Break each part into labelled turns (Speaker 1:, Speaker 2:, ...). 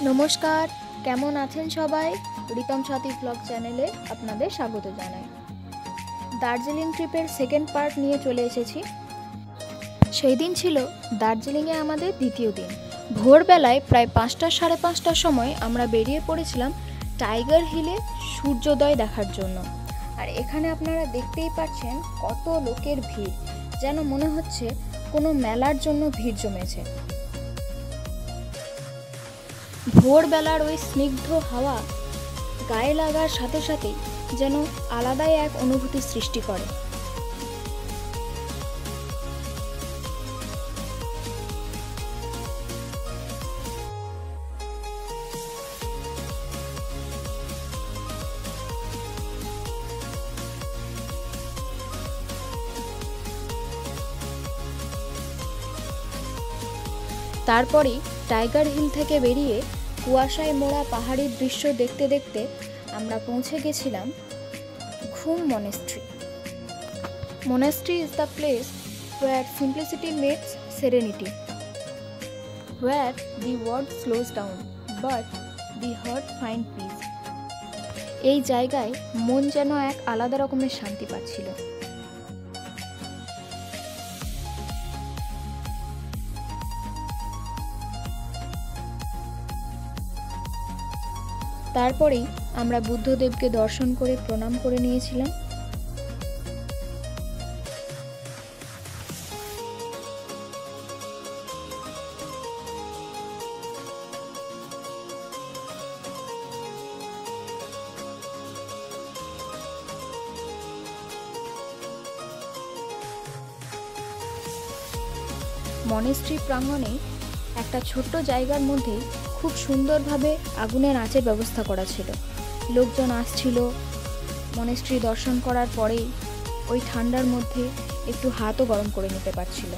Speaker 1: নমস্কার, কেমন আছেন সবাই? রিতম সাথী ব্লগ চ্যানেলে আপনাদের স্বাগত জানাই। দার্জিলিং ট্রিপের সেকেন্ড পার্ট নিয়ে চলে এসেছি। সেই দিন ছিল দার্জিলিংয়ে আমাদের দ্বিতীয় দিন। ভোরবেলায় প্রায় 5টা সাড়ে 5টার সময় আমরা বেরিয়ে পড়েছিলাম টাইগার হিলে সূর্যোদয় দেখার জন্য। আর এখানে আপনারা দেখতেই পাচ্ছেন কত লোকের ভিড়, যেন মনে হচ্ছে কোনো মেলার জন্য ভিড় জমেছে। ভোরবেলার ওই স্নিগ্ধ হাওয়া গায়ে লাগার সাথে সাথেই যেন আলাদাই এক অনুভূতি সৃষ্টি করে। তারপরেই টাইগার হিল থেকে বেরিয়ে কুয়াশায় মোড়া পাহাড়ি দৃশ্য দেখতে দেখতে আমরা পৌঁছে গেছিলাম ঘুম monastery. Monastery is the place where simplicity meets serenity, where the world slows down but the heart finds peace. এই জায়গায় মন যেন এক আলাদা রকমের শান্তি পাচ্ছিল। তারপরেই আমরা বুদ্ধদেবকে দর্শন করে প্রণাম করে নিয়েছিলাম। মনেস্ট্রি প্রাঙ্গণে একটা ছোট্ট জায়গার মধ্যে খুব সুন্দরভাবে আগুনের আঁচের ব্যবস্থা করা ছিল। লোকজন আসছিল, মনেস্ট্রি দর্শন করার পরেই ওই ঠান্ডার মধ্যে একটু হাতও গরম করে নিতে পারছিল।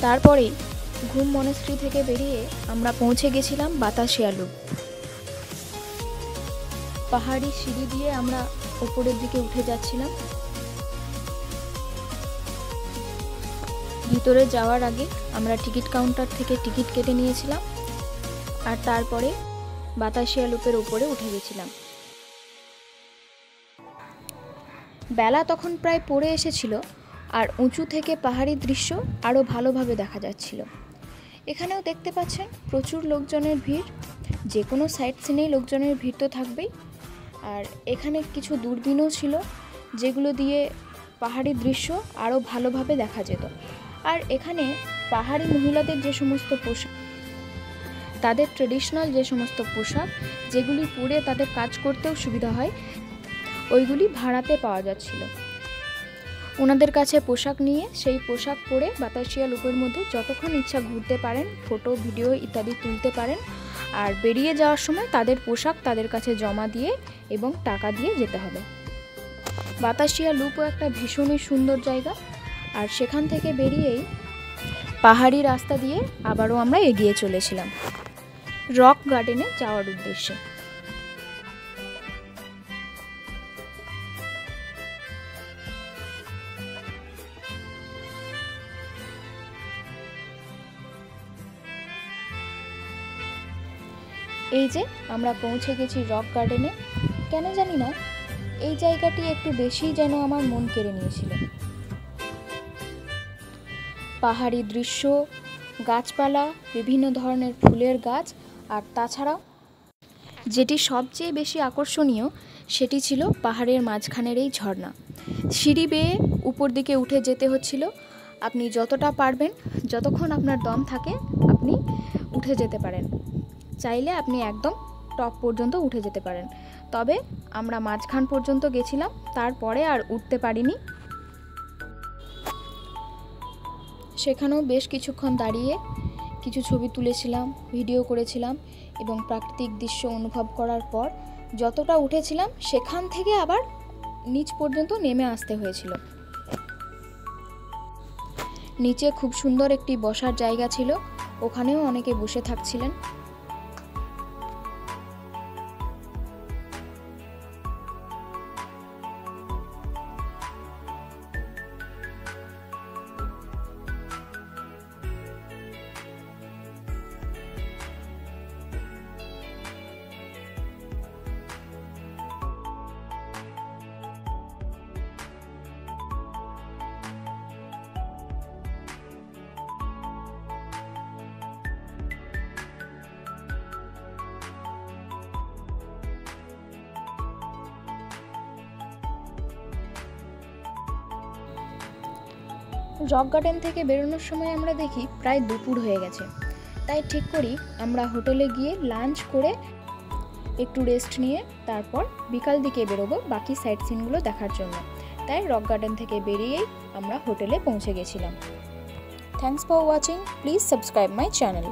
Speaker 1: তারপরেই ঘুম মনেস্ট্রি থেকে বেরিয়ে আমরা পৌঁছে গেছিলাম বাতাসিয়া লুপ। পাহাড়ি সিঁড়ি দিয়ে আমরা উপরের দিকে উঠে যাচ্ছিলাম। ভিতরে যাওয়ার আগে আমরা টিকিট কাউন্টার থেকে টিকিট কেটে নিয়েছিলাম আর তারপরে বাতাসিয়া লুপের উপরে উঠে গেছিলাম। বেলা তখন প্রায় পড়ে এসেছিল আর উঁচু থেকে পাহাড়ি দৃশ্য আরও ভালোভাবে দেখা যাচ্ছিল। এখানেও দেখতে পাচ্ছেন প্রচুর লোকজনের ভিড়। যে কোনো সাইট সিনেই লোকজনের ভিড় তো থাকবেই। আর এখানে কিছু দূরবীনও ছিল যেগুলো দিয়ে পাহাড়ি দৃশ্য আরও ভালোভাবে দেখা যেত। আর এখানে পাহাড়ি মহিলাদের যে সমস্ত পোশাক, তাদের ট্রেডিশনাল যে সমস্ত পোশাক যেগুলি পরে তাদের কাজ করতেও সুবিধা হয়, ওইগুলি ভাড়াতে পাওয়া যাচ্ছিল। ওনাদের কাছে পোশাক নিয়ে সেই পোশাক পরে বাতাসিয়া লুপের মধ্যে যতক্ষণ ইচ্ছা ঘুরতে পারেন, ফটো ভিডিও ইত্যাদি তুলতে পারেন। আর বেরিয়ে যাওয়ার সময় তাদের পোশাক তাদের কাছে জমা দিয়ে এবং টাকা দিয়ে যেতে হবে। বাতাসিয়া লুপও একটা ভীষণই সুন্দর জায়গা। আর সেখান থেকে বেরিয়েই পাহাড়ি রাস্তা দিয়ে আবারও আমরা এগিয়ে চলেছিলাম রক গার্ডেনে যাওয়ার উদ্দেশ্যে। এই যে আমরা পৌঁছে গেছি রক গার্ডেনে। কেন জানি না এই জায়গাটি একটু বেশি যেন আমার মন কেড়ে নিয়েছিল। পাহাড়ি দৃশ্য, গাছপালা, বিভিন্ন ধরনের ফুলের গাছ, আর তাছাড়াও যেটি সবচেয়ে বেশি আকর্ষণীয় সেটি ছিল পাহাড়ের মাঝখানের এই ঝর্ণা। সিঁড়ি বেয়ে উপর দিকে উঠে যেতে হচ্ছিল। আপনি যতটা পারবেন, যতক্ষণ আপনার দম থাকে আপনি উঠে যেতে পারেন। চাইলে আপনি একদম টপ পর্যন্ত উঠে যেতে পারেন। তবে আমরা মাঝখান পর্যন্ত গেছিলাম, তারপরে আর উঠতে পারিনি। সেখানেও বেশ কিছুক্ষণ দাঁড়িয়ে কিছু ছবি তুলেছিলাম, ভিডিও করেছিলাম এবং প্রাকৃতিক দৃশ্য অনুভব করার পর যতটা উঠেছিলাম সেখান থেকে আবার নিচ পর্যন্ত নেমে আসতে হয়েছিল। নিচে খুব সুন্দর একটি বসার জায়গা ছিল, ওখানেও অনেকে বসে থাকছিলেন। রক গার্ডেন থেকে বেরোনোর সময় আমরা দেখি প্রায় দুপুর হয়ে গেছে, তাই ঠিক করি আমরা হোটেলে গিয়ে লাঞ্চ করে একটু রেস্ট নিয়ে তারপর বিকাল দিকে বেরোবো বাকি সাইট সিনগুলো দেখার জন্য। তাই রক গার্ডেন থেকে বেরিয়েই আমরা হোটেলে পৌঁছে গেছিলাম। Thanks for watching, please subscribe my channel.